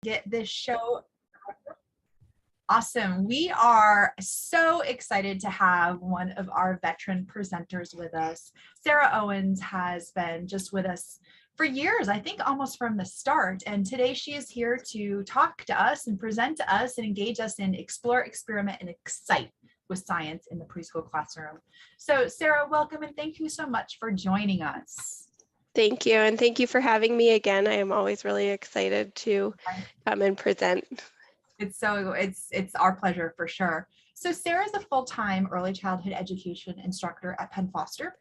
get this show. Awesome. We are so excited to have one of our veteran presenters with us. Sarah Owens has been just with us for years, I think almost from the start. And today she is here to talk to us and present to us and engage us in explore, experiment, and excite with science in the preschool classroom. So Sarah, welcome and thank you so much for joining us. Thank you. And thank you for having me again. I am always really excited to come and present. It's our pleasure for sure. So Sarah is a full-time early childhood education instructor at Penn Foster,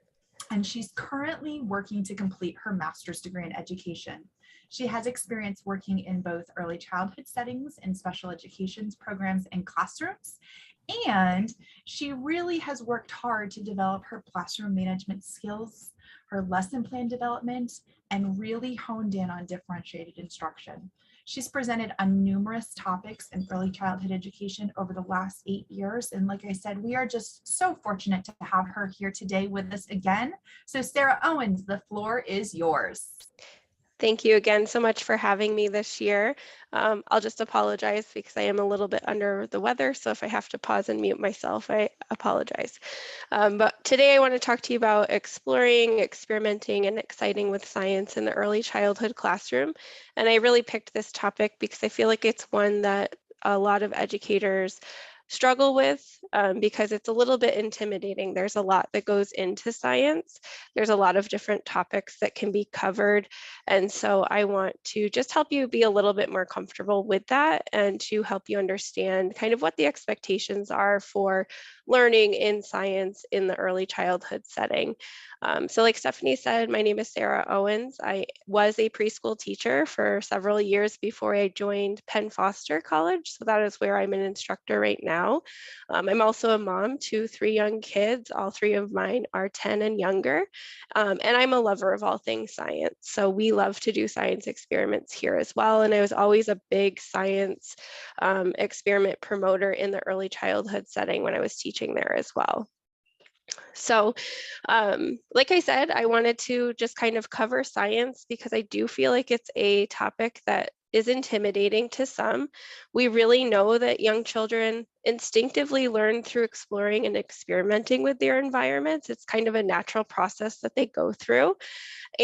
and she's currently working to complete her master's degree in education. She has experience working in both early childhood settings and special education programs and classrooms. And she really has worked hard to develop her classroom management skills, her lesson plan development, and really honed in on differentiated instruction. She's presented on numerous topics in early childhood education over the last 8 years. And like I said, we are just so fortunate to have her here today with us again. So Sarah Owens, the floor is yours. Thank you again so much for having me this year. I'll just apologize because I am a little bit under the weather. So if I have to pause and mute myself, I apologize. But today I want to talk to you about exploring, experimenting, and exciting with science in the early childhood classroom. And I really picked this topic because I feel like it's one that a lot of educators struggle with because it's a little bit intimidating. There's a lot that goes into science. There's a lot of different topics that can be covered. And so I want to just help you be a little bit more comfortable with that and to help you understand kind of what the expectations are for learning in science in the early childhood setting. So like Stephanie said, my name is Sarah Owens. I was a preschool teacher for several years before I joined Penn Foster College. So that is where I'm an instructor right now. I'm also a mom to 3 young kids. All 3 of mine are 10 and younger. And I'm a lover of all things science. So we love to do science experiments here as well. And I was always a big science experiment promoter in the early childhood setting when I was teaching there as well. So like I said, I wanted to just kind of cover science because I do feel like it's a topic that is intimidating to some. We really know that young children instinctively learn through exploring and experimenting with their environments. It's kind of a natural process that they go through.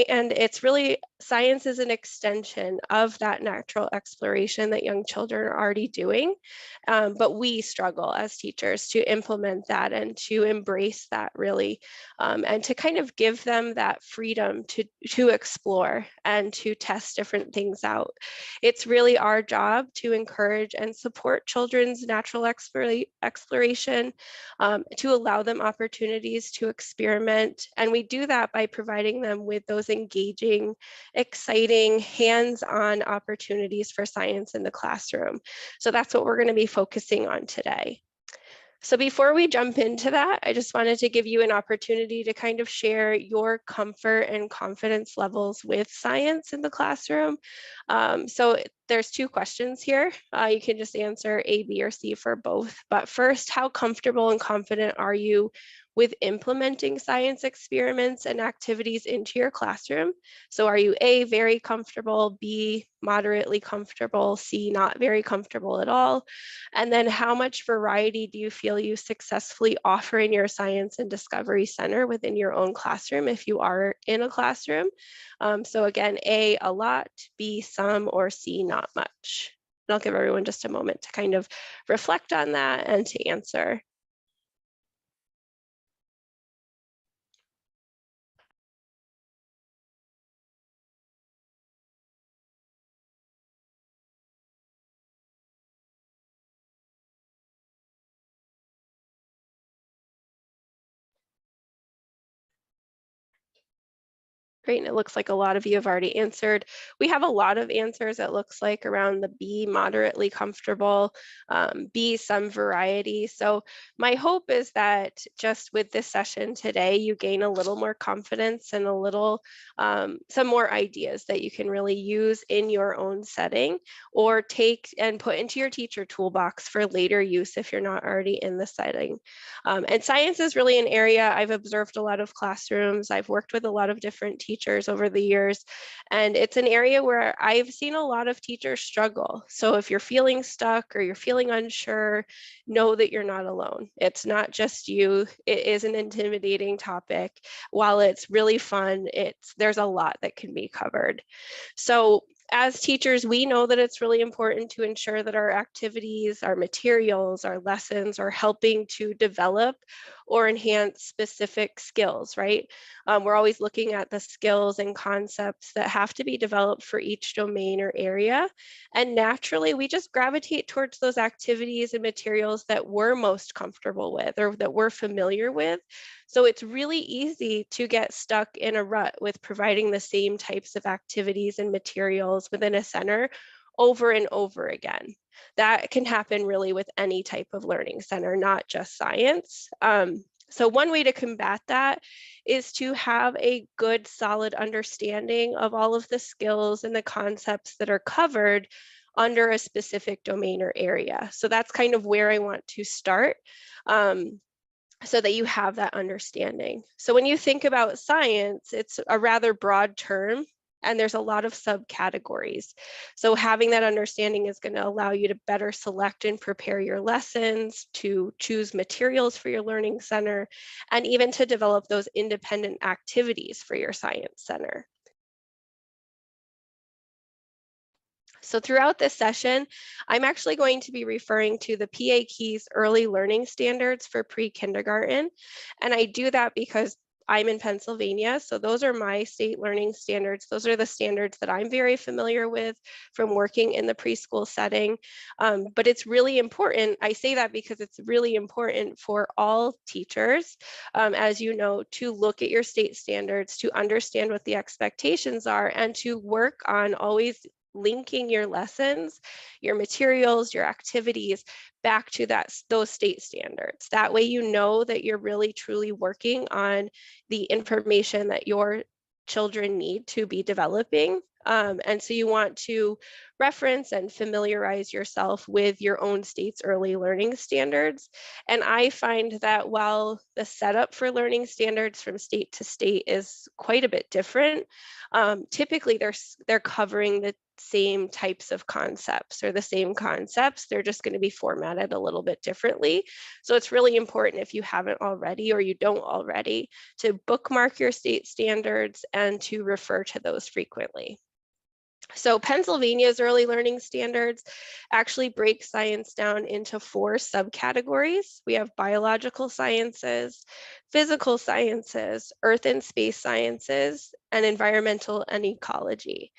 And it's really, science is an extension of that natural exploration that young children are already doing. But we struggle as teachers to implement that and to embrace that really, and to kind of give them that freedom to explore and to test different things out. It's really our job to encourage and support children's natural exploration, to allow them opportunities to experiment. And we do that by providing them with those engaging, exciting, hands-on opportunities for science in the classroom. So that's what we're going to be focusing on today. So before we jump into that, I just wanted to give you an opportunity to kind of share your comfort and confidence levels with science in the classroom. So there's 2 questions here. You can just answer A, B, or C for both. But first, how comfortable and confident are you with implementing science experiments and activities into your classroom? So are you A, very comfortable, B, moderately comfortable, C, not very comfortable at all? And then how much variety do you feel you successfully offer in your science and discovery center within your own classroom if you are in a classroom? So again, A, a lot, B, some, or C, not much. And I'll give everyone just a moment to kind of reflect on that and to answer. Great, and it looks like a lot of you have already answered. We have a lot of answers, it looks like, around the B, moderately comfortable, B, some variety. So my hope is that just with this session today, you gain a little more confidence and a little, some more ideas that you can really use in your own setting or take and put into your teacher toolbox for later use if you're not already in the setting. And science is really an area I've observed a lot of classrooms. I've worked with a lot of different teachers teachers over the years, and it's an area where I've seen a lot of teachers struggle. So if you're feeling stuck or you're feeling unsure, know that you're not alone. It's not just you. It is an intimidating topic. While it's really fun, there's a lot that can be covered. So as teachers, we know that it's really important to ensure that our activities, our materials, our lessons are helping to develop or enhance specific skills, right? We're always looking at the skills and concepts that have to be developed for each domain or area. And naturally, we just gravitate towards those activities and materials that we're most comfortable with or that we're familiar with. So it's really easy to get stuck in a rut with providing the same types of activities and materials within a center over and over again. That can happen really with any type of learning center, not just science. So one way to combat that is to have a good, solid understanding of all of the skills and the concepts that are covered under a specific domain or area. So that's kind of where I want to start. So that you have that understanding. So when you think about science, it's a rather broad term and there's a lot of subcategories. So having that understanding is going to allow you to better select and prepare your lessons, to choose materials for your learning center, and even to develop those independent activities for your science center. So throughout this session, I'm actually going to be referring to the PA Keys Early Learning Standards for pre-kindergarten. And I do that because I'm in Pennsylvania. So those are my state learning standards. Those are the standards that I'm very familiar with from working in the preschool setting. But it's really important. I say that because it's really important for all teachers, as you know, to look at your state standards, to understand what the expectations are, and to work on always linking your lessons, your materials, your activities back to those state standards. That way you know that you're really truly working on the information that your children need to be developing. And so you want to reference and familiarize yourself with your own state's early learning standards. And I find that while the setup for learning standards from state to state is quite a bit different, typically they're covering the same types of concepts or the same concepts. They're just going to be formatted a little bit differently. So it's really important, if you haven't already or you don't already, to bookmark your state standards and to refer to those frequently. So Pennsylvania's early learning standards actually break science down into 4 subcategories. We have biological sciences, physical sciences, earth and space sciences, and environmental and ecology.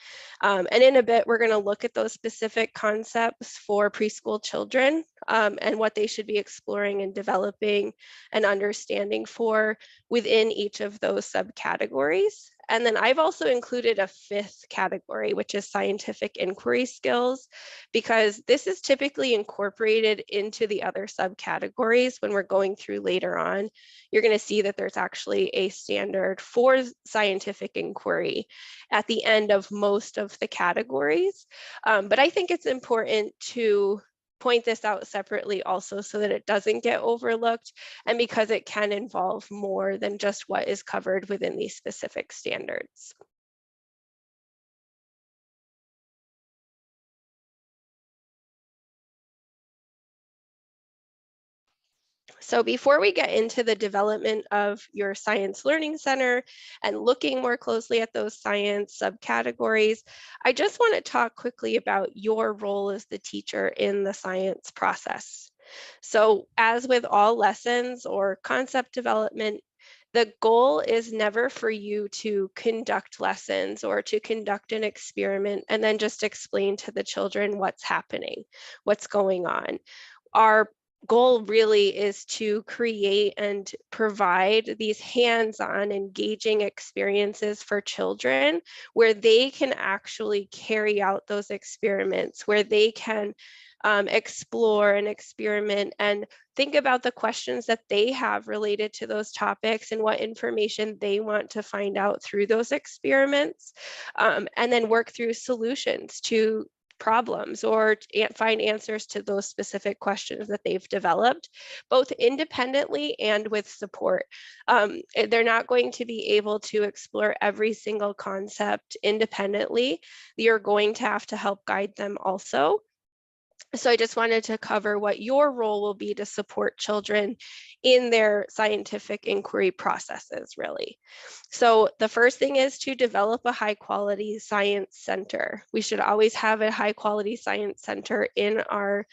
And in a bit, we're going to look at those specific concepts for preschool children and what they should be exploring and developing and understanding for within each of those subcategories. And then I've also included a 5th category, which is scientific inquiry skills, because this is typically incorporated into the other subcategories when we're going through later on. You're going to see that there's actually a standard for scientific inquiry at the end of most of the categories. But I think it's important to point this out separately also so that it doesn't get overlooked, and because it can involve more than just what is covered within these specific standards. So before we get into the development of your science learning center and looking more closely at those science subcategories, I just want to talk quickly about your role as the teacher in the science process. So as with all lessons or concept development, the goal is never for you to conduct lessons or to conduct an experiment and then just explain to the children what's happening, what's going on. Our goal really is to create and provide these hands-on engaging experiences for children where they can actually carry out those experiments, where they can explore and experiment and think about the questions that they have related to those topics and what information they want to find out through those experiments, and then work through solutions to problems or find answers to those specific questions that they've developed, both independently and with support. They're not going to be able to explore every single concept independently. You're going to have to help guide them also. So I just wanted to cover what your role will be to support children in their scientific inquiry processes, really. So the first thing is to develop a high quality science center. We should always have a high quality science center in our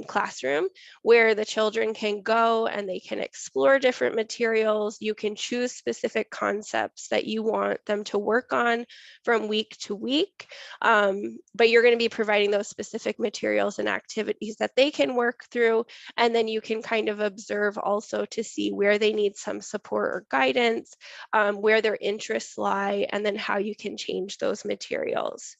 classroom where the children can go and they can explore different materials. You can choose specific concepts that you want them to work on from week to week, but you're going to be providing those specific materials and activities that they can work through, and then you can kind of observe also to see where they need some support or guidance, where their interests lie, and then how you can change those materials.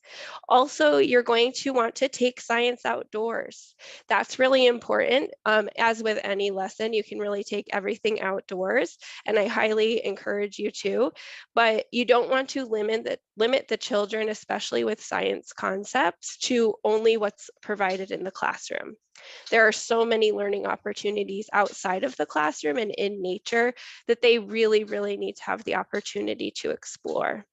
Also, you're going to want to take science outdoors. That's really important. As with any lesson, you can really take everything outdoors, and I highly encourage you to, but you don't want to limit the children, especially with science concepts, to only what's provided in the classroom. There are so many learning opportunities outside of the classroom and in nature that they really, really need to have the opportunity to explore.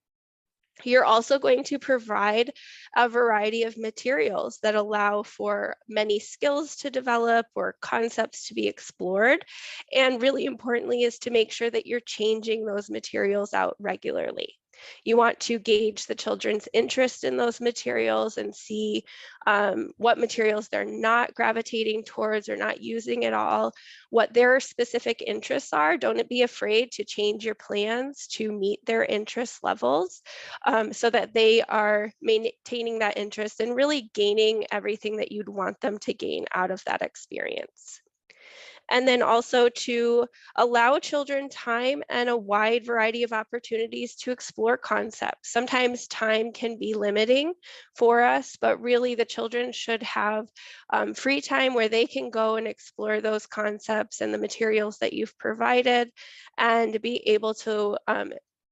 You're also going to provide a variety of materials that allow for many skills to develop or concepts to be explored. And really importantly is to make sure that you're changing those materials out regularly. You want to gauge the children's interest in those materials and see what materials they're not gravitating towards or not using at all, what their specific interests are. Don't be afraid to change your plans to meet their interest levels, so that they are maintaining that interest and really gaining everything that you'd want them to gain out of that experience. And then also to allow children time and a wide variety of opportunities to explore concepts. Sometimes time can be limiting for us, but really the children should have free time where they can go and explore those concepts and the materials that you've provided, and be able to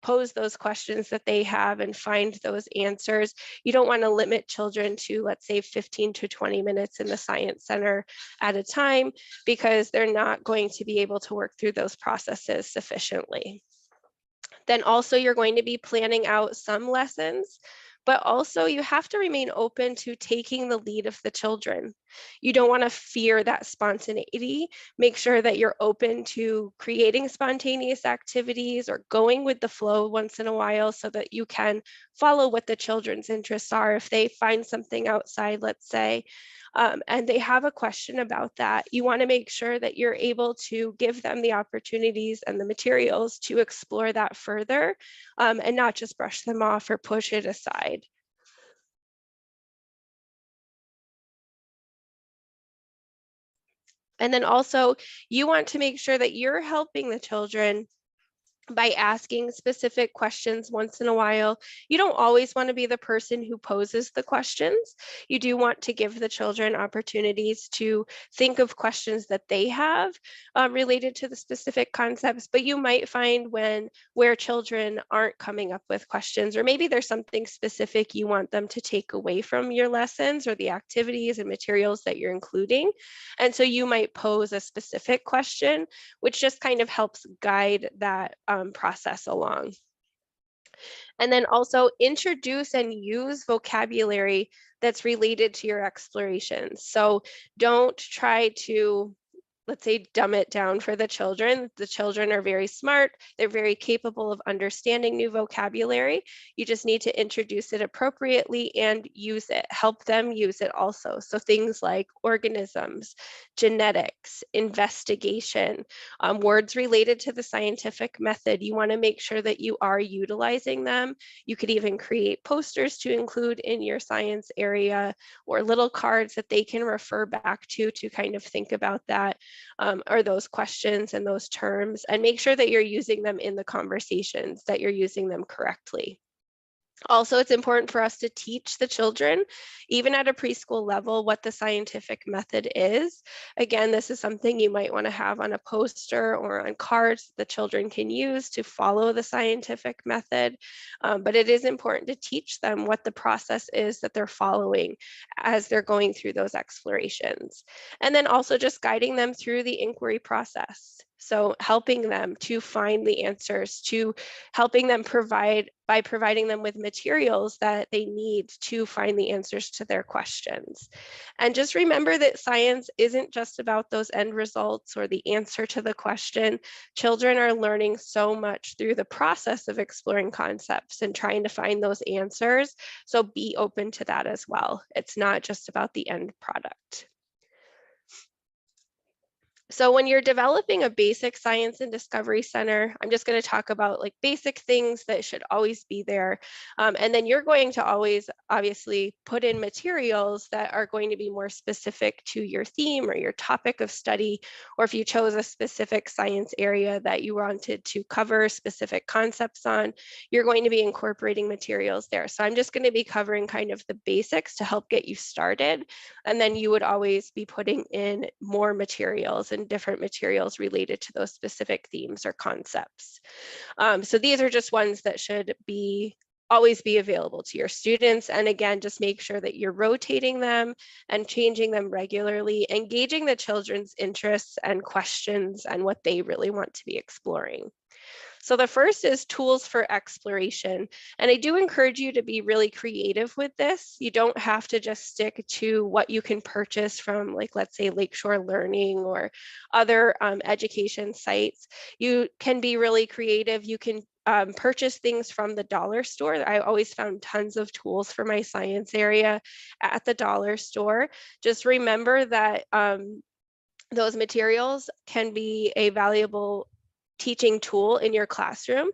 pose those questions that they have and find those answers. You don't want to limit children to, let's say, 15 to 20 minutes in the Science Center at a time, because they're not going to be able to work through those processes sufficiently. Then also you're going to be planning out some lessons, but also you have to remain open to taking the lead of the children. You don't want to fear that spontaneity. Make sure that you're open to creating spontaneous activities or going with the flow once in a while so that you can follow what the children's interests are. If they find something outside, let's say, and they have a question about that, you want to make sure that you're able to give them the opportunities and the materials to explore that further, and not just brush them off or push it aside. And then also, you want to make sure that you're helping the children by asking specific questions once in a while. You don't always want to be the person who poses the questions. You do want to give the children opportunities to think of questions that they have related to the specific concepts, but you might find where children aren't coming up with questions, or maybe there's something specific you want them to take away from your lessons or the activities and materials that you're including. And so you might pose a specific question, which just kind of helps guide that process along. And then also introduce and use vocabulary that's related to your explorations. So don't try to, let's say, dumb it down for the children. The children are very smart. They're very capable of understanding new vocabulary. You just need to introduce it appropriately and use it. Help them use it also. So things like organisms, genetics, investigation, words related to the scientific method. You want to make sure that you are utilizing them. You could even create posters to include in your science area, or little cards that they can refer back to kind of think about that, or those questions and those terms, and make sure that you're using them in the conversations, that you're using them correctly. Also, it's important for us to teach the children, even at a preschool level, what the scientific method is. Again, this is something you might want to have on a poster or on cards the children can use to follow the scientific method. But it is important to teach them what the process is that they're following as they're going through those explorations. And then also just guiding them through the inquiry process. So helping them to find the answers, to helping them by providing them with materials that they need to find the answers to their questions. And just remember that science isn't just about those end results or the answer to the question. Children are learning so much through the process of exploring concepts and trying to find those answers. So be open to that as well. It's not just about the end product. So when you're developing a basic science and discovery center, I'm just going to talk about like basic things that should always be there. And then you're going to always obviously put in materials that are going to be more specific to your theme or your topic of study, or if you chose a specific science area that you wanted to cover specific concepts on, you're going to be incorporating materials there. So I'm just going to be covering kind of the basics to help get you started. And then you would always be putting in more materials and different materials related to those specific themes or concepts. So these are just ones that should always be available to your students. And again, just make sure that you're rotating them and changing them regularly, engaging the children's interests and questions and what they really want to be exploring. So the first is tools for exploration. And I do encourage you to be really creative with this. You don't have to just stick to what you can purchase from, like, let's say Lakeshore Learning or other education sites. You can be really creative. You can purchase things from the dollar store. I always found tons of tools for my science area at the dollar store. Just remember that those materials can be a valuable teaching tool in your classroom,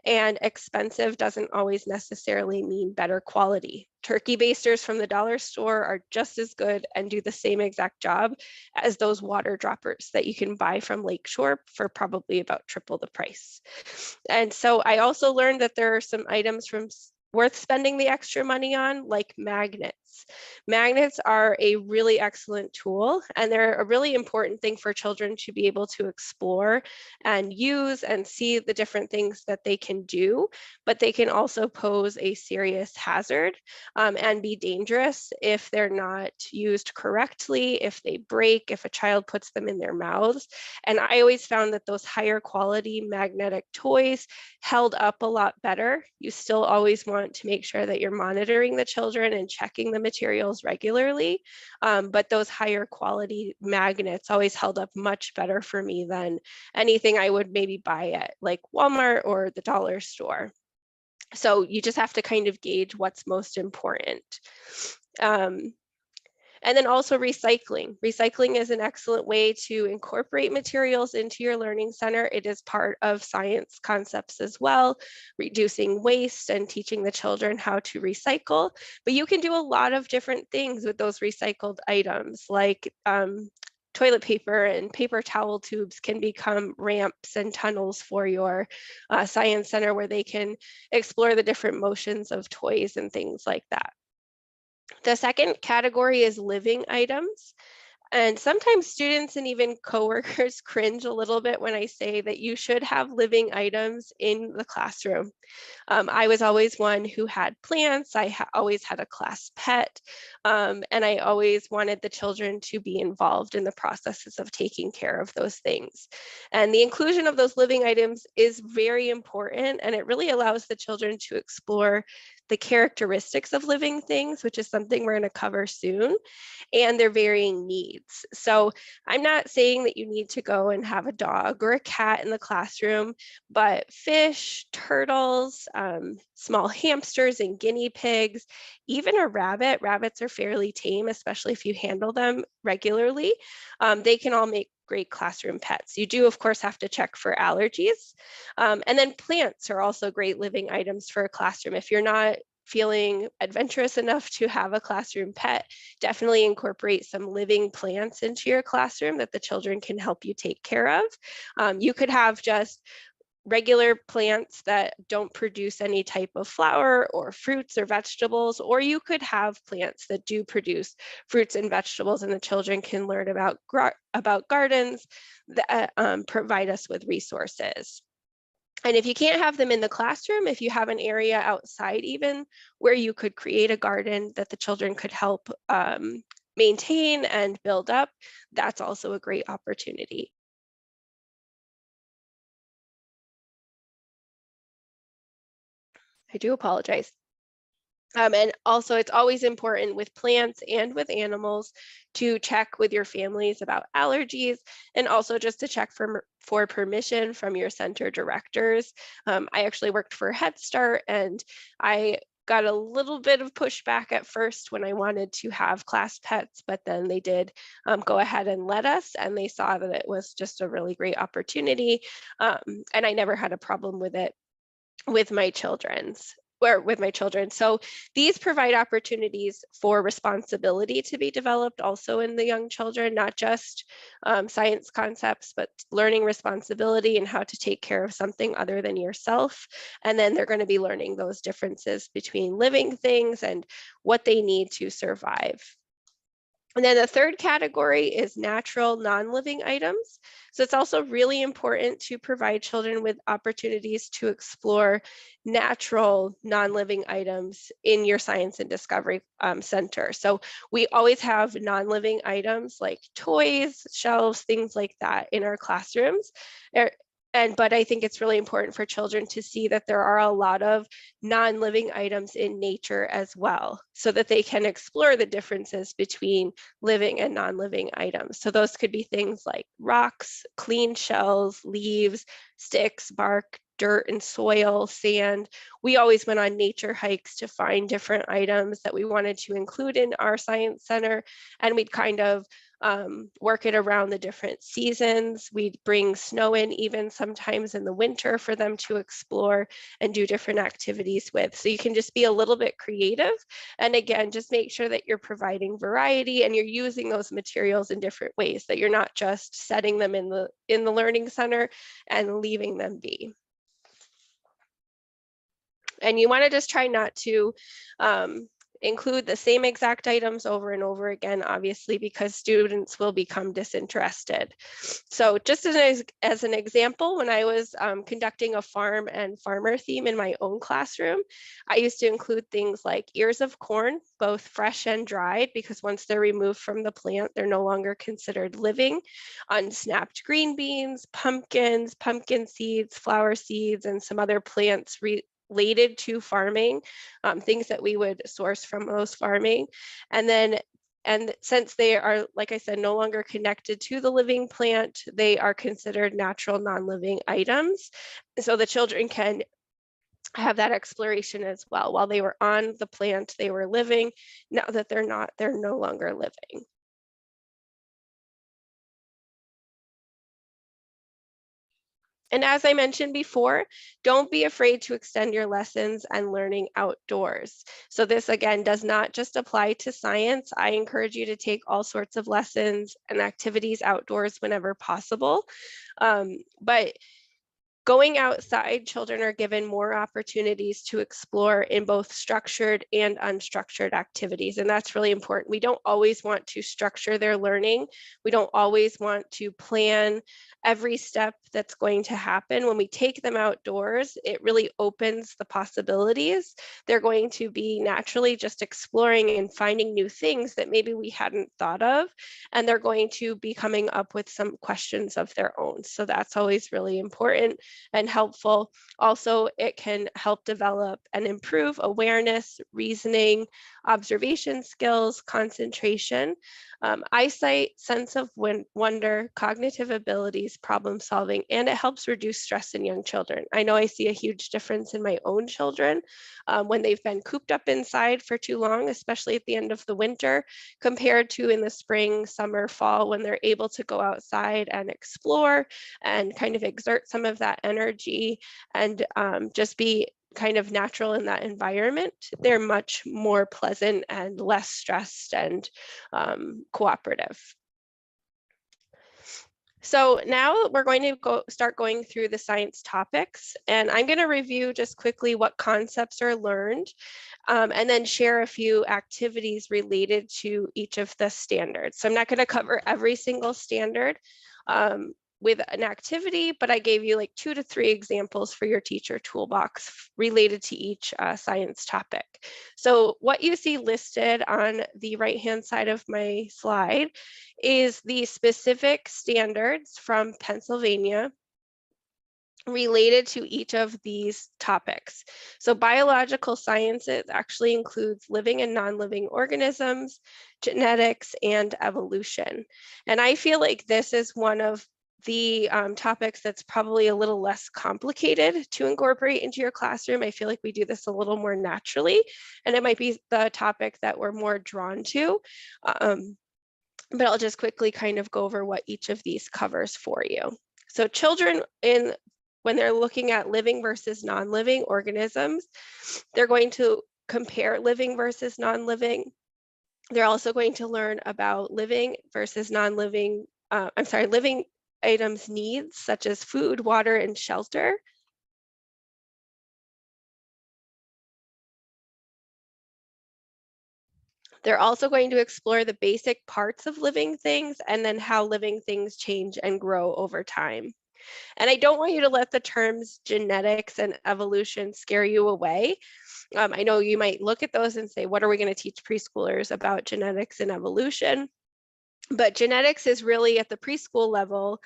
and expensive doesn't always necessarily mean better quality. Turkey basters from the dollar store are just as good and do the same exact job as those water droppers that you can buy from Lakeshore for probably about triple the price. And so I also learned that there are some items worth spending the extra money on, like magnets. Magnets are a really excellent tool, and they're a really important thing for children to be able to explore and use and see the different things that they can do, but they can also pose a serious hazard and be dangerous if they're not used correctly, if they break, if a child puts them in their mouths. And I always found that those higher quality magnetic toys held up a lot better. You still always want to make sure that you're monitoring the children and checking the materials regularly, but those higher quality magnets always held up much better for me than anything I would maybe buy at like Walmart or the dollar store. So you just have to kind of gauge what's most important. And then also recycling. Recycling is an excellent way to incorporate materials into your learning center. It is part of science concepts as well, reducing waste and teaching the children how to recycle. But you can do a lot of different things with those recycled items, like toilet paper and paper towel tubes can become ramps and tunnels for your science center, where they can explore the different motions of toys and things like that. The second category is living items. And sometimes students and even coworkers cringe a little bit when I say that you should have living items in the classroom. I was always one who had plants. I always had a class pet, and I always wanted the children to be involved in the processes of taking care of those things. And the inclusion of those living items is very important, and it really allows the children to explore the characteristics of living things, which is something we're going to cover soon, and their varying needs. So I'm not saying that you need to go and have a dog or a cat in the classroom, but fish, turtles, small hamsters and guinea pigs, even a rabbit. Rabbits are fairly tame, especially if you handle them regularly. They can all make great classroom pets. You do, of course, have to check for allergies. And then plants are also great living items for a classroom. If you're not feeling adventurous enough to have a classroom pet, definitely incorporate some living plants into your classroom that the children can help you take care of. You could have just regular plants that don't produce any type of flower or fruits or vegetables, or you could have plants that do produce fruits and vegetables, and the children can learn about gardens that provide us with resources. And if you can't have them in the classroom, if you have an area outside even where you could create a garden that the children could help maintain and build up, that's also a great opportunity. I do apologize. And also, it's always important with plants and with animals to check with your families about allergies, and also just to check for permission from your center directors. I actually worked for Head Start, and I got a little bit of pushback at first when I wanted to have class pets, but then they did go ahead and let us, and they saw that it was just a really great opportunity. And I never had a problem with it with my children. So these provide opportunities for responsibility to be developed also in the young children, not just science concepts, but learning responsibility and how to take care of something other than yourself. And then they're going to be learning those differences between living things and what they need to survive. And then the third category is natural non-living items. So it's also really important to provide children with opportunities to explore natural non-living items in your science and discovery center. So we always have non-living items like toys, shelves, things like that in our classrooms. But I think it's really important for children to see that there are a lot of non-living items in nature as well, so that they can explore the differences between living and non-living items. So those could be things like rocks, clean shells, leaves, sticks, bark, dirt and soil, sand. We always went on nature hikes to find different items that we wanted to include in our science center, and we'd kind of work it around the different seasons. We'd bring snow in even sometimes in the winter for them to explore and do different activities with. So you can just be a little bit creative. And again, just make sure that you're providing variety and you're using those materials in different ways, that you're not just setting them in the learning center and leaving them be. And you want to just try not to include the same exact items over and over again, obviously, because students will become disinterested. So just as an example, when I was conducting a farm and farmer theme in my own classroom, I used to include things like ears of corn, both fresh and dried, because once they're removed from the plant, they're no longer considered living. Unsnapped green beans, pumpkins, pumpkin seeds, flower seeds, and some other plants related to farming, things that we would source from those farming. And since they are, like I said, no longer connected to the living plant, they are considered natural non-living items. So the children can have that exploration as well. While they were on the plant, they were living. Now that they're not, they're no longer living. And as I mentioned before, don't be afraid to extend your lessons and learning outdoors. So this, again, does not just apply to science. I encourage you to take all sorts of lessons and activities outdoors whenever possible. But going outside, children are given more opportunities to explore in both structured and unstructured activities. And that's really important. We don't always want to structure their learning. We don't always want to plan every step that's going to happen. When we take them outdoors, it really opens the possibilities. They're going to be naturally just exploring and finding new things that maybe we hadn't thought of. And they're going to be coming up with some questions of their own. So that's always really important and helpful. Also, it can help develop and improve awareness, reasoning, observation skills, concentration, eyesight, sense of wonder, cognitive abilities, problem solving, and it helps reduce stress in young children. I know I see a huge difference in my own children when they've been cooped up inside for too long, especially at the end of the winter, compared to in the spring, summer, fall, when they're able to go outside and explore and kind of exert some of that energy and just be kind of natural in that environment. They're much more pleasant and less stressed and cooperative. So now we're going to start going through the science topics, and I'm going to review just quickly what concepts are learned, and then share a few activities related to each of the standards. So I'm not going to cover every single standard with an activity, but I gave you like 2 to 3 examples for your teacher toolbox related to each science topic. So what you see listed on the right-hand side of my slide is the specific standards from Pennsylvania related to each of these topics. So biological sciences actually includes living and non-living organisms, genetics, and evolution. And I feel like this is one of the topics that's probably a little less complicated to incorporate into your classroom. I feel like we do this a little more naturally, and it might be the topic that we're more drawn to. But I'll just quickly kind of go over what each of these covers for you. So children, when they're looking at living versus non-living organisms, they're going to compare living versus non-living. They're also going to learn about living versus non-living, living items needs, such as food, water, and shelter. They're also going to explore the basic parts of living things and then how living things change and grow over time. And I don't want you to let the terms genetics and evolution scare you away. I know you might look at those and say, what are we going to teach preschoolers about genetics and evolution? But genetics is really at the preschool level,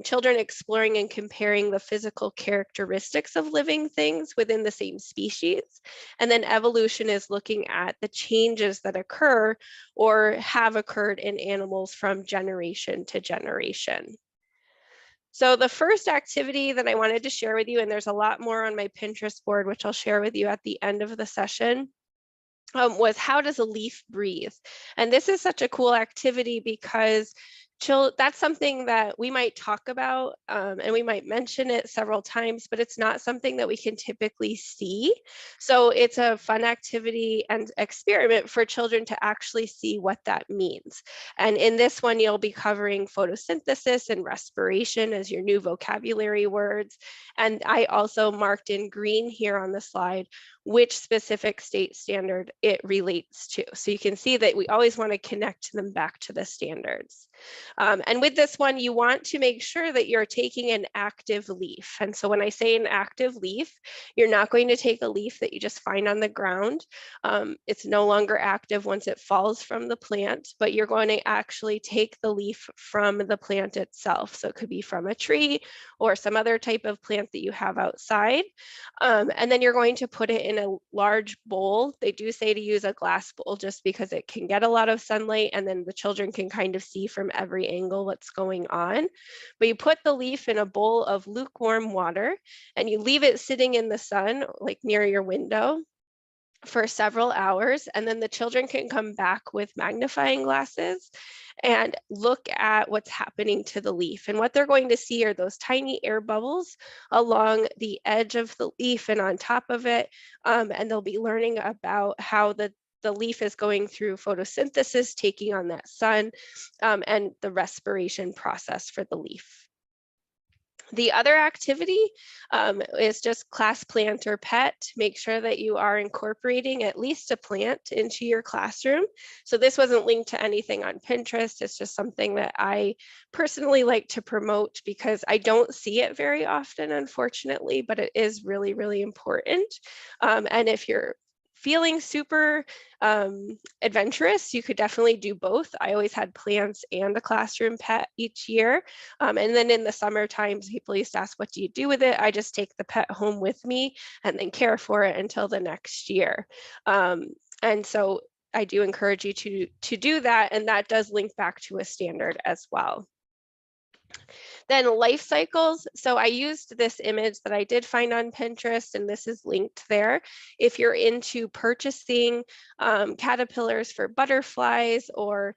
children exploring and comparing the physical characteristics of living things within the same species. And then evolution is looking at the changes that occur or have occurred in animals from generation to generation. So the first activity that I wanted to share with you, and there's a lot more on my Pinterest board, which I'll share with you at the end of the session, was how does a leaf breathe? And this is such a cool activity because that's something that we might talk about and we might mention it several times, but it's not something that we can typically see. So it's a fun activity and experiment for children to actually see what that means. And in this one, you'll be covering photosynthesis and respiration as your new vocabulary words. And I also marked in green here on the slide which specific state standard it relates to. So you can see that we always want to connect them back to the standards. And with this one, you want to make sure that you're taking an active leaf. And so when I say an active leaf, you're not going to take a leaf that you just find on the ground. It's no longer active once it falls from the plant, but you're going to actually take the leaf from the plant itself. So it could be from a tree or some other type of plant that you have outside. And then you're going to put it in a large bowl. They do say to use a glass bowl just because it can get a lot of sunlight and then the children can kind of see from every angle what's going on. But you put the leaf in a bowl of lukewarm water and you leave it sitting in the sun, like near your window, for several hours, and then the children can come back with magnifying glasses and look at what's happening to the leaf. And what they're going to see are those tiny air bubbles along the edge of the leaf and on top of it. And they'll be learning about how the leaf is going through photosynthesis, taking on that sun, and the respiration process for the leaf. The other activity is just class plant or pet. Make sure that you are incorporating at least a plant into your classroom. So this wasn't linked to anything on Pinterest. It's just something that I personally like to promote because I don't see it very often, unfortunately, but it is really, really important. And if you're feeling super adventurous, you could definitely do both. I always had plants and a classroom pet each year. And then in the summer times, people used to ask, what do you do with it? I just take the pet home with me and then care for it until the next year. And so I do encourage you to do that. And that does link back to a standard as well. Then life cycles. So I used this image that I did find on Pinterest, and this is linked there. If you're into purchasing caterpillars for butterflies, or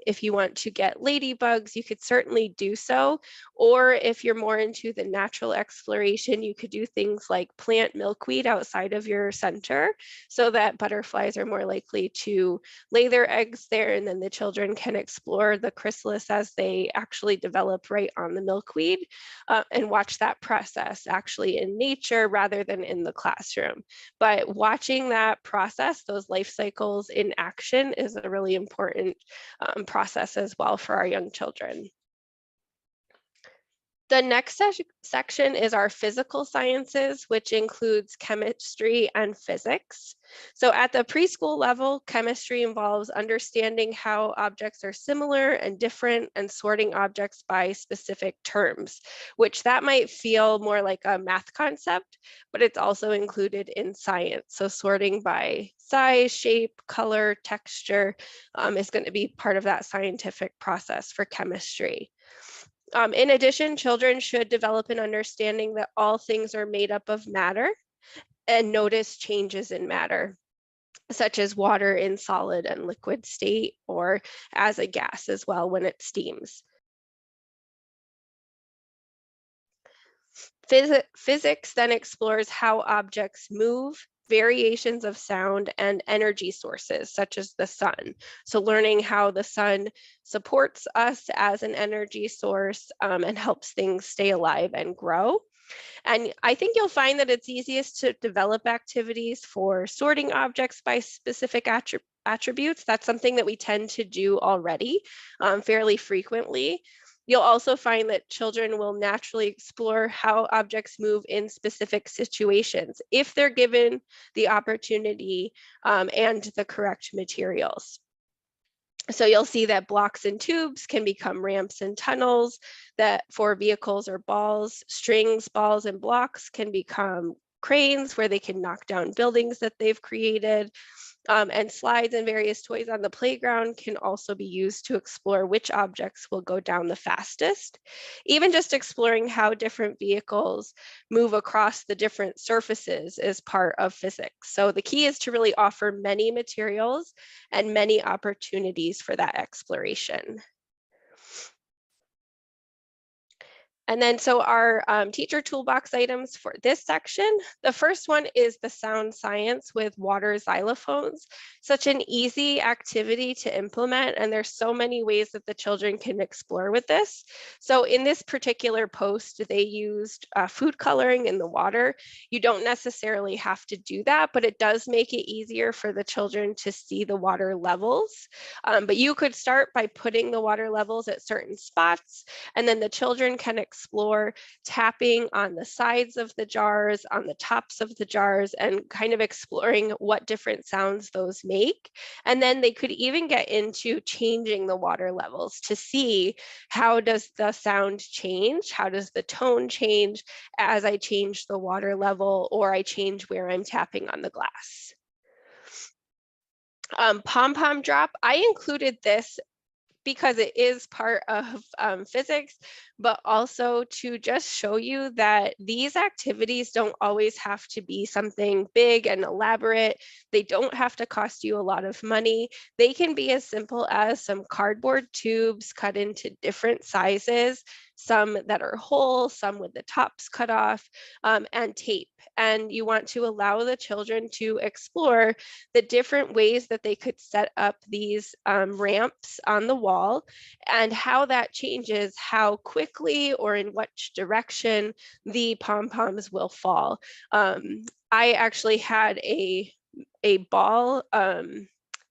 if you want to get ladybugs, you could certainly do so. Or if you're more into the natural exploration, you could do things like plant milkweed outside of your center so that butterflies are more likely to lay their eggs there, and then the children can explore the chrysalis as they actually develop develop right on the milkweed, and watch that process actually in nature rather than in the classroom. But watching that process, those life cycles in action, is a really important process as well for our young children. The next section is our physical sciences, which includes chemistry and physics. So at the preschool level, chemistry involves understanding how objects are similar and different and sorting objects by specific terms, which that might feel more like a math concept, but it's also included in science. So sorting by size, shape, color, texture is going to be part of that scientific process for chemistry. In addition, children should develop an understanding that all things are made up of matter and notice changes in matter, such as water in solid and liquid state, or as a gas as well when it steams. Physics then explores how objects move, variations of sound, and energy sources, such as the sun. So learning how the sun supports us as an energy source and helps things stay alive and grow. And I think you'll find that it's easiest to develop activities for sorting objects by specific attributes. That's something that we tend to do already fairly frequently. You'll also find that children will naturally explore how objects move in specific situations if they're given the opportunity and the correct materials. So you'll see that blocks and tubes can become ramps and tunnels, that for vehicles or balls, strings, balls, and blocks can become cranes where they can knock down buildings that they've created. And slides and various toys on the playground can also be used to explore which objects will go down the fastest. Even just exploring how different vehicles move across the different surfaces is part of physics. So the key is to really offer many materials and many opportunities for that exploration. And then so our teacher toolbox items for this section, the first one is the sound science with water xylophones. Such an easy activity to implement, and there's so many ways that the children can explore with this. So in this particular post, they used food coloring in the water. You don't necessarily have to do that, but it does make it easier for the children to see the water levels. But you could start by putting the water levels at certain spots, and then the children can explore tapping on the sides of the jars, on the tops of the jars, and kind of exploring what different sounds those make. And then they could even get into changing the water levels to see how does the sound change, how does the tone change as I change the water level or I change where I'm tapping on the glass. Pom-pom drop, I included this because it is part of physics, but also to just show you that these activities don't always have to be something big and elaborate. They don't have to cost you a lot of money. They can be as simple as some cardboard tubes cut into different sizes, some that are whole, some with the tops cut off, and tape. And you want to allow the children to explore the different ways that they could set up these ramps on the wall and how that changes how quickly or in which direction the pom-poms will fall. I actually had a ball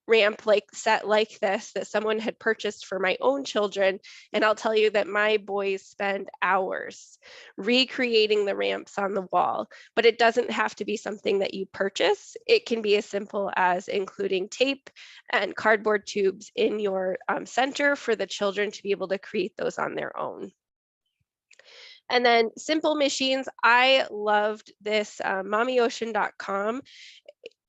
ramp set like this that someone had purchased for my own children. And I'll tell you that my boys spend hours recreating the ramps on the wall, but it doesn't have to be something that you purchase. It can be as simple as including tape and cardboard tubes in your center for the children to be able to create those on their own. And then simple machines, I loved this mommyocean.com.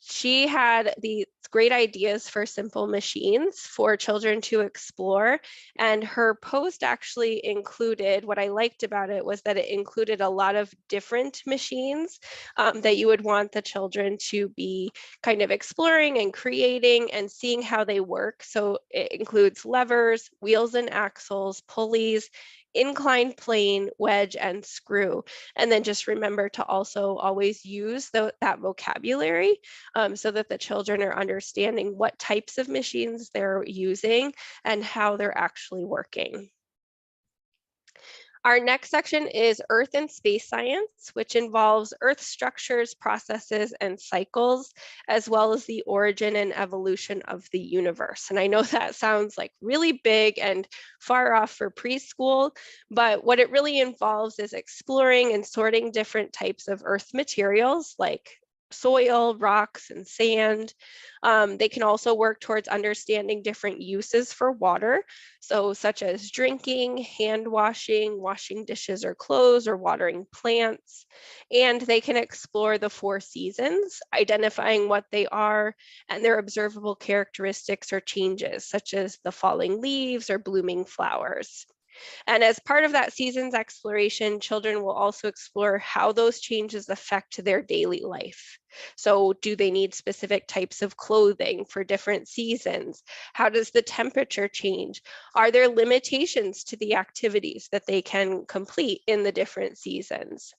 She had these great ideas for simple machines for children to explore. And her post actually included, what I liked about it was that it included a lot of different machines that you would want the children to be kind of exploring and creating and seeing how they work. So it includes levers, wheels and axles, pulleys, inclined plane, wedge, and screw. And then just remember to also always use that vocabulary so that the children are understanding what types of machines they're using and how they're actually working. Our next section is Earth and Space Science, which involves Earth structures, processes, and cycles, as well as the origin and evolution of the universe. And I know that sounds like really big and far off for preschool, but what it really involves is exploring and sorting different types of Earth materials like soil, rocks, and sand. They can also work towards understanding different uses for water, so such as drinking, hand washing, washing dishes or clothes, or watering plants. And they can explore the 4 seasons, identifying what they are and their observable characteristics or changes, such as the falling leaves or blooming flowers. And as part of that season's exploration, children will also explore how those changes affect their daily life. So do they need specific types of clothing for different seasons? How does the temperature change? Are there limitations to the activities that they can complete in the different seasons?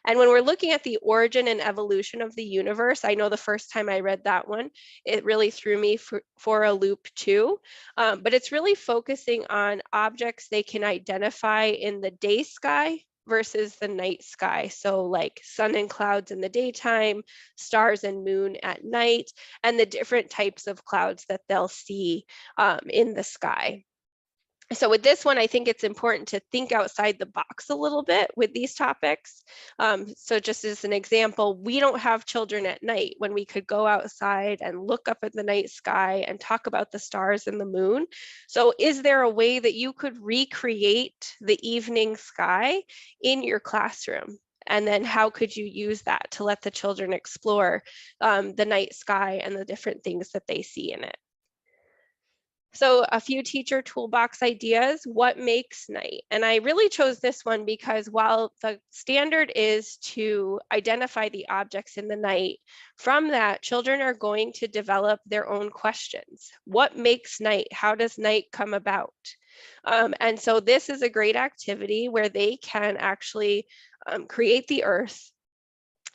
And when we're looking at the origin and evolution of the universe, I know the first time I read that one, it really threw me for a loop too. But it's really focusing on objects they can identify in the day sky versus the night sky. So like sun and clouds in the daytime, stars and moon at night, and the different types of clouds that they'll see in the sky. So with this one, I think it's important to think outside the box a little bit with these topics. So just as an example, we don't have children at night when we could go outside and look up at the night sky and talk about the stars and the moon. So is there a way that you could recreate the evening sky in your classroom? And then how could you use that to let the children explore the night sky and the different things that they see in it? So a few teacher toolbox ideas, what makes night? And I really chose this one because while the standard is to identify the objects in the night, from that, children are going to develop their own questions. What makes night? How does night come about? And so this is a great activity where they can actually create the earth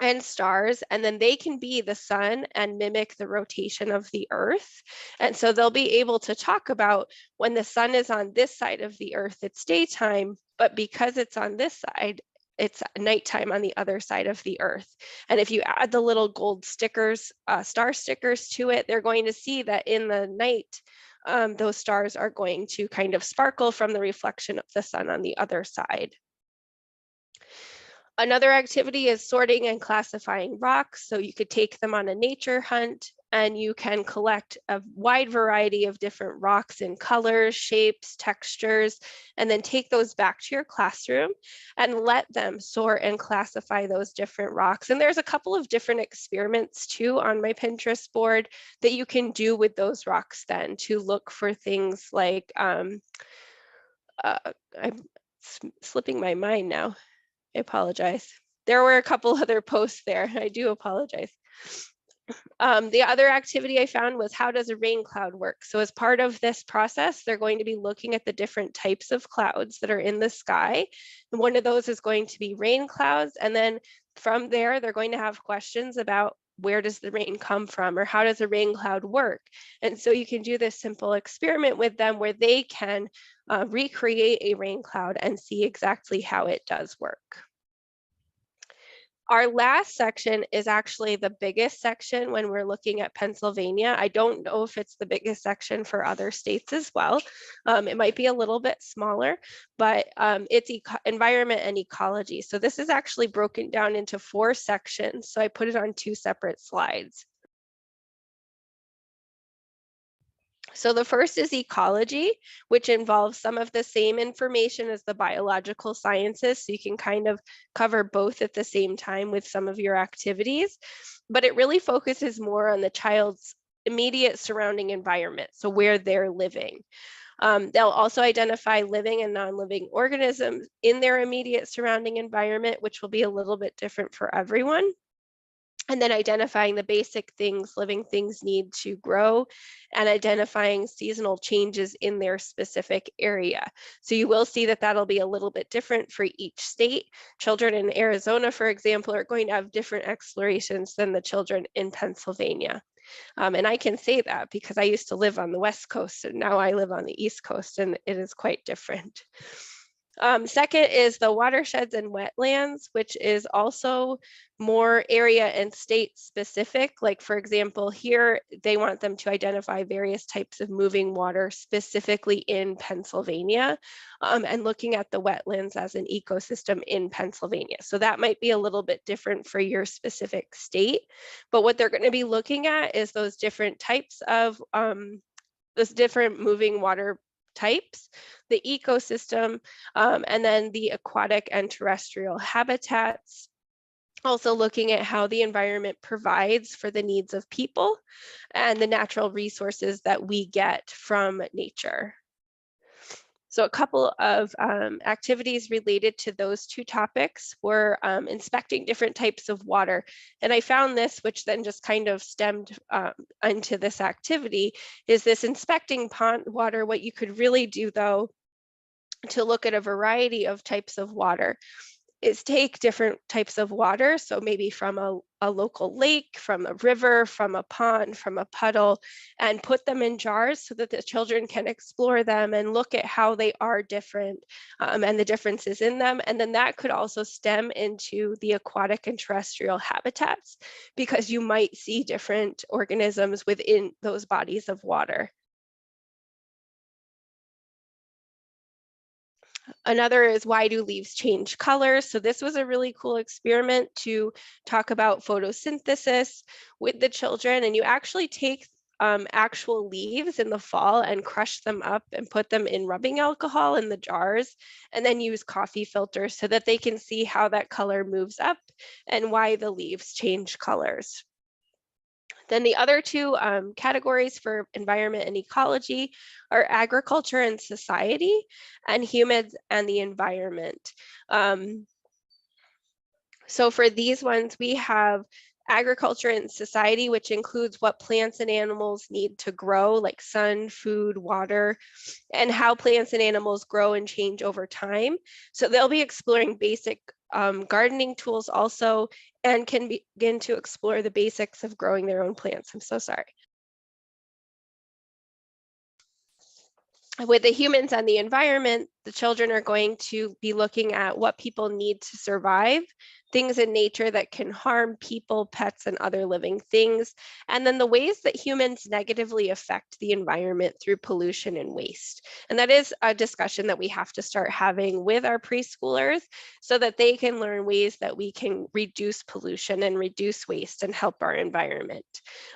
and stars, and then they can be the sun and mimic the rotation of the earth. And so they'll be able to talk about when the sun is on this side of the earth, it's daytime, but because it's on this side, it's nighttime on the other side of the earth. And if you add the little gold stickers, star stickers to it, they're going to see that in the night, those stars are going to kind of sparkle from the reflection of the sun on the other side. Another activity is sorting and classifying rocks. So you could take them on a nature hunt and you can collect a wide variety of different rocks in colors, shapes, textures, and then take those back to your classroom and let them sort and classify those different rocks. And there's a couple of different experiments too on my Pinterest board that you can do with those rocks then to look for things like, I'm slipping my mind now. I apologize. There were a couple other posts there. I do apologize. The other activity I found was how does a rain cloud work? So as part of this process, they're going to be looking at the different types of clouds that are in the sky. And one of those is going to be rain clouds. And then from there, they're going to have questions about where does the rain come from or how does a rain cloud work? And so you can do this simple experiment with them where they can recreate a rain cloud and see exactly how it does work. Our last section is actually the biggest section when we're looking at Pennsylvania. I don't know if it's the biggest section for other states as well. It might be a little bit smaller, but it's environment and ecology. So this is actually broken down into 4 sections. So I put it on 2 separate slides. So the first is ecology, which involves some of the same information as the biological sciences. So you can kind of cover both at the same time with some of your activities, but it really focuses more on the child's immediate surrounding environment, so where they're living. They'll also identify living and non-living organisms in their immediate surrounding environment, which will be a little bit different for everyone. And then identifying the basic things living things need to grow and identifying seasonal changes in their specific area. So you will see that that'll be a little bit different for each state. Children in Arizona, for example, are going to have different explorations than the children in Pennsylvania. And I can say that because I used to live on the West Coast and now I live on the East Coast and it is quite different. Second is the watersheds and wetlands, which is also more area and state specific. Like, for example, here they want them to identify various types of moving water specifically in Pennsylvania, and looking at the wetlands as an ecosystem in Pennsylvania. So that might be a little bit different for your specific state, but what they're going to be looking at is those different types of those different moving water types, the ecosystem, and then the aquatic and terrestrial habitats. Also looking at how the environment provides for the needs of people and the natural resources that we get from nature. So a couple of activities related to those two topics were inspecting different types of water. And I found this, which then just kind of stemmed into this activity, is this inspecting pond water. What you could really do, though, to look at a variety of types of water is take different types of water, so maybe from a local lake, from a river, from a pond, from a puddle, and put them in jars so that the children can explore them and look at how they are different, and the differences in them. And then that could also stem into the aquatic and terrestrial habitats, because you might see different organisms within those bodies of water. Another is, why do leaves change colors? So this was a really cool experiment to talk about photosynthesis with the children. And you actually take actual leaves in the fall and crush them up and put them in rubbing alcohol in the jars, and then use coffee filters so that they can see how that color moves up and why the leaves change colors. Then the other two categories for environment and ecology are agriculture and society, and humans and the environment. So for these ones, we have agriculture and society, which includes what plants and animals need to grow, like sun, food, water, and how plants and animals grow and change over time. So they'll be exploring basic gardening tools also, and can begin to explore the basics of growing their own plants. I'm so sorry. With the humans and the environment, the children are going to be looking at what people need to survive, things in nature that can harm people, pets, and other living things, and then the ways that humans negatively affect the environment through pollution and waste. And that is a discussion that we have to start having with our preschoolers so that they can learn ways that we can reduce pollution and reduce waste and help our environment.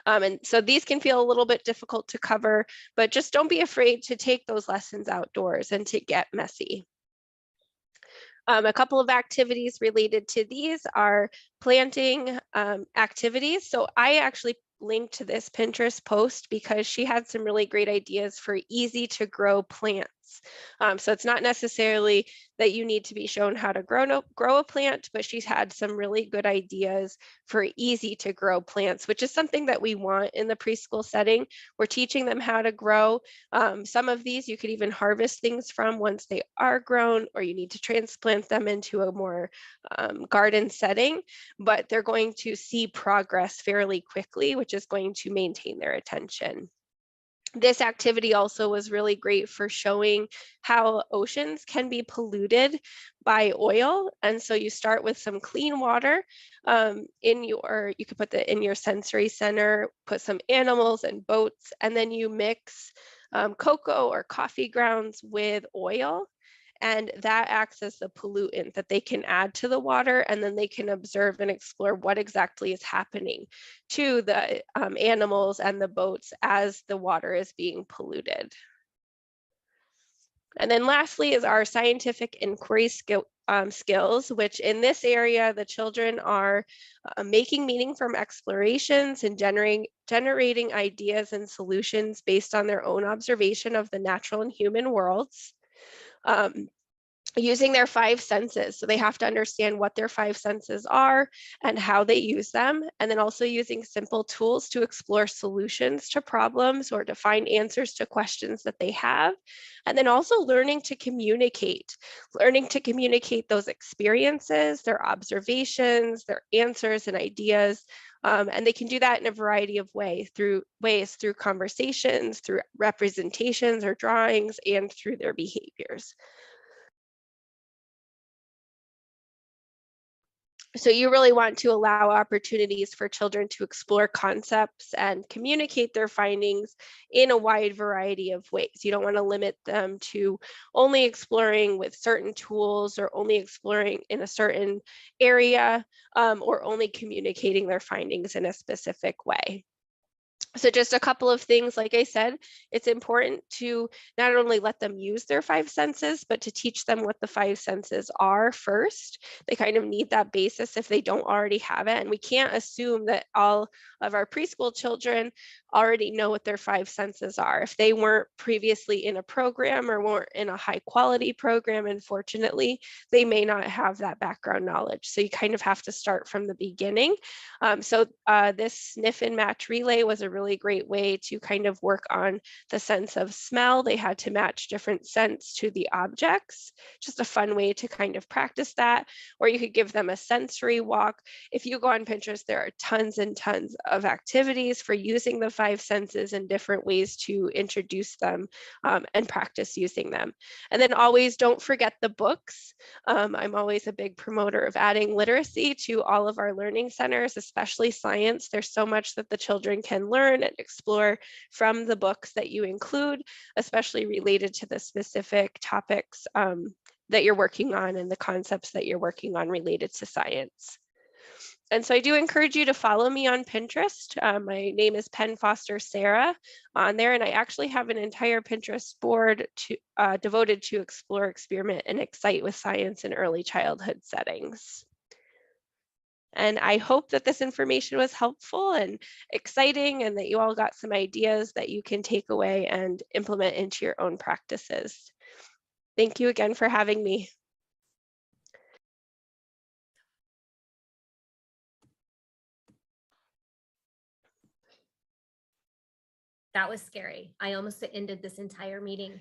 And so these can feel a little bit difficult to cover, but just don't be afraid to take those lessons outdoors and to get messy. A couple of activities related to these are planting activities. So I actually linked to this Pinterest post because she had some really great ideas for easy to grow plants. So it's not necessarily that you need to be shown how to grow a plant, but she's had some really good ideas for easy to grow plants, which is something that we want in the preschool setting. We're teaching them how to grow. Some of these you could even harvest things from once they are grown, or you need to transplant them into a more garden setting, but they're going to see progress fairly quickly, which is going to maintain their attention. This activity also was really great for showing how oceans can be polluted by oil. And so you start with some clean water you could put in your sensory center, put some animals and boats, and then you mix cocoa or coffee grounds with oil. And that acts as the pollutant that they can add to the water, and then they can observe and explore what exactly is happening to the animals and the boats as the water is being polluted. And then lastly is our scientific inquiry skills, which in this area, the children are making meaning from explorations and generating ideas and solutions based on their own observation of the natural and human worlds. Using their five senses. So they have to understand what their five senses are and how they use them. And then also using simple tools to explore solutions to problems or to find answers to questions that they have. And then also learning to communicate those experiences, their observations, their answers and ideas. And they can do that in a variety of ways, through conversations, through representations or drawings, and through their behaviors. So you really want to allow opportunities for children to explore concepts and communicate their findings in a wide variety of ways. You don't want to limit them to only exploring with certain tools or only exploring in a certain area, or only communicating their findings in a specific way. So just a couple of things, like I said, it's important to not only let them use their five senses, but to teach them what the five senses are first. They kind of need that basis if they don't already have it. And we can't assume that all of our preschool children already know what their five senses are. If they weren't previously in a program or weren't in a high quality program, unfortunately, they may not have that background knowledge. So you kind of have to start from the beginning. This sniff and match relay was a really great way to kind of work on the sense of smell. They had to match different scents to the objects. Just a fun way to kind of practice that. Or you could give them a sensory walk. If you go on Pinterest, there are tons and tons of activities for using the five senses and different ways to introduce them and practice using them. And then always don't forget the books. I'm always a big promoter of adding literacy to all of our learning centers, especially science. There's so much that the children can learn and explore from the books that you include, especially related to the specific topics that you're working on and the concepts that you're working on related to science. And so I do encourage you to follow me on Pinterest. My name is Penn Foster Sarah on there, and I actually have an entire Pinterest board devoted to explore, experiment, and excite with science in early childhood settings. And I hope that this information was helpful and exciting and that you all got some ideas that you can take away and implement into your own practices. Thank you again for having me. That was scary. I almost ended this entire meeting.